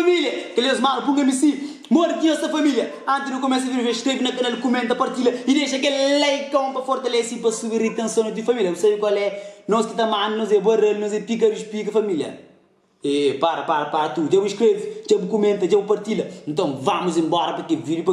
família, que eles mal, punga-me sim, morte essa família. Antes de começar a vir, escreve no canal, comenta, partilha e deixa aquele like para fortalecer para subir a tensão da tua família. Você sabe qual é? Nós que estamos amando, nós é barulho, nós é pica, família. E para tu, já escreve, já comenta, já partilha. Então vamos embora porque vídeo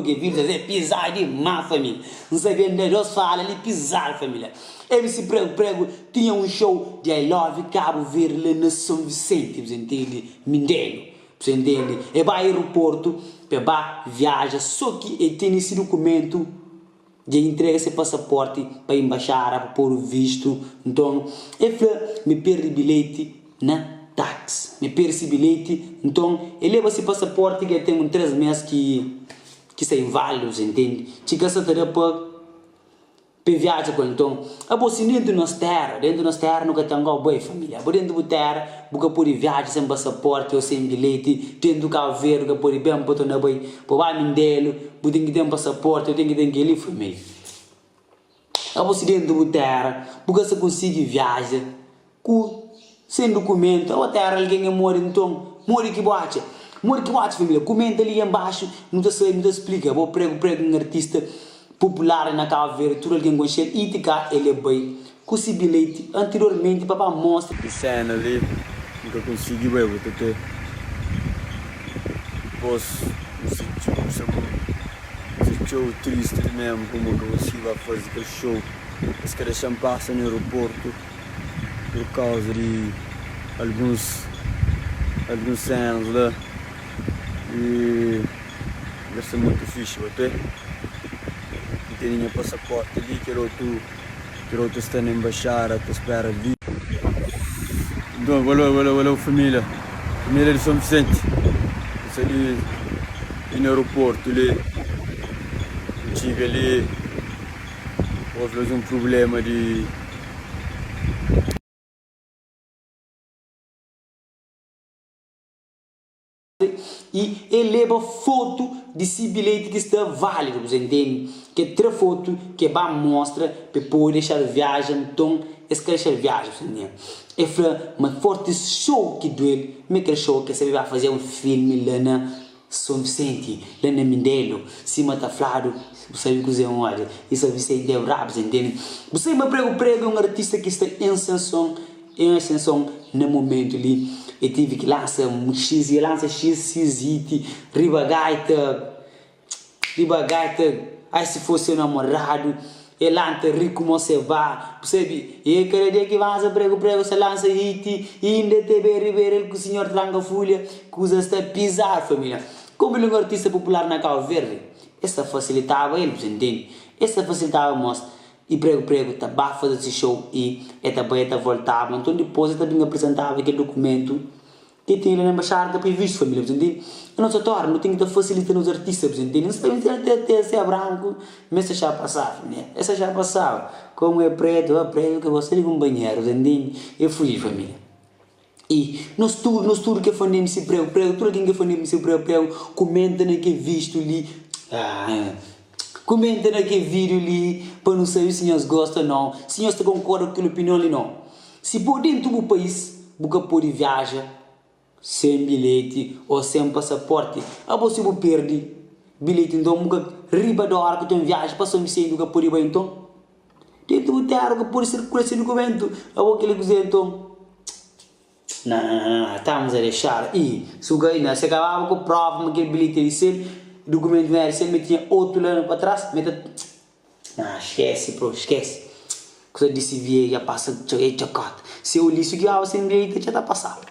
é pisar de má família. Não sei bem, Deus fala ali pisar família. MC Prego tinha um show de I Love Cabo Verde lá na São Vicente, você entende? Mindelo, você entende? É para aeroporto, é para viaja, só que ele tem esse documento de entrega esse passaporte para a embaixada, para pôr o visto. Então, ele me perde bilhete na táxi, me perde esse bilhete. Então, ele leva esse passaporte que tem 3 meses que está inválido, você entende? Chega essa tarefa para viajar com então. Assim, dentro da nossa terra nunca tem alguma boa família. Dentro da terra, porque pode viajar sem passaporte ou sem bilhete, dentro do Cabo Verde, que pode bem para na boa, para Mindelo, tem que ter um passaporte, tem que ter aquele família. Assim, dentro da terra, porque se consegue viajar sem documento, a terra alguém morre, então, morre que bate, família. Comenta ali embaixo, não te explica. Vou prego um artista popular na Cabo Verde, tudo alguém conhece, e ele é bem, com esse bilhete, anteriormente, para mostra. Que cena ali, nunca consegui ver, vou ter posso, esse show triste mesmo, como eu consigo fazer aquele show, esse cara passa no aeroporto, por causa de alguns cenas lá, e vai ser muito fixe, até. Tinha passaporte ali, que outro está na embaixada, te espera ali. Então, valeu família de São Vicente, isso ali no aeroporto, ali, chega ali, houve um problema de... E ele leva foto desse bilhete que está válido, você entende? Que é 3 fotos que vai mostrar para poder deixar viagem, então escrever viagem, você entende? É uma forte show que dele, mas aquele show que você vai fazer um filme lá na São Vicente, lá na Mindelo, cima está flado, você sabe que é um olho, e São Vicente é brabo, você entende? Você me prego é um artista que está em ascensão no momento ali. Eu tive que lançar um X, e lança X, ribagaita, aí se fosse um namorado, ele lança rico, você vai, percebe? E aquele dia que vai prego, você lança hit, e ainda teve ribeiro, que o senhor langa folha, que usa esta pisar, família. Como ele é um artista popular na Cabo Verde, essa facilitava ele, você entende? Essa facilitava mostra. E prego, tá bafa desse show e também voltava. Então depois eu também apresentava aquele documento que tinha na embaixada para visto, família, você entende? A nossa torre não tem que facilitar nos artistas, você entende? Não sabem até ser branco, mas essa já passava, família. Essa já passava. Como é preto, que você liga um banheiro, você entende? Eu fui, família. E nós tudo que fazemos esse prego, tudo quem que fazemos esse prego, comenta naquele visto ali. Comenta naquele vídeo ali, para não saber se senhores gostam ou não, se senhores concordam com aquela opinião ali não. Se por dentro do país, você pode viajar sem bilhete ou sem passaporte, a você perde bilhete, então você riba da hora que tem viagem, para São Vicente, você pode ir então. Dentro do terra, você pode circular esse documento, a aquele coisa então. Não, estamos a deixar. E se o ganho, se acabava com prova, aquele bilhete de ser, documento velho, se ele tinha outro lá para trás, esquece, esquece. Coisa desse viejo já passa, chocado. Se eu li isso aqui, sem bilhete, já está passado.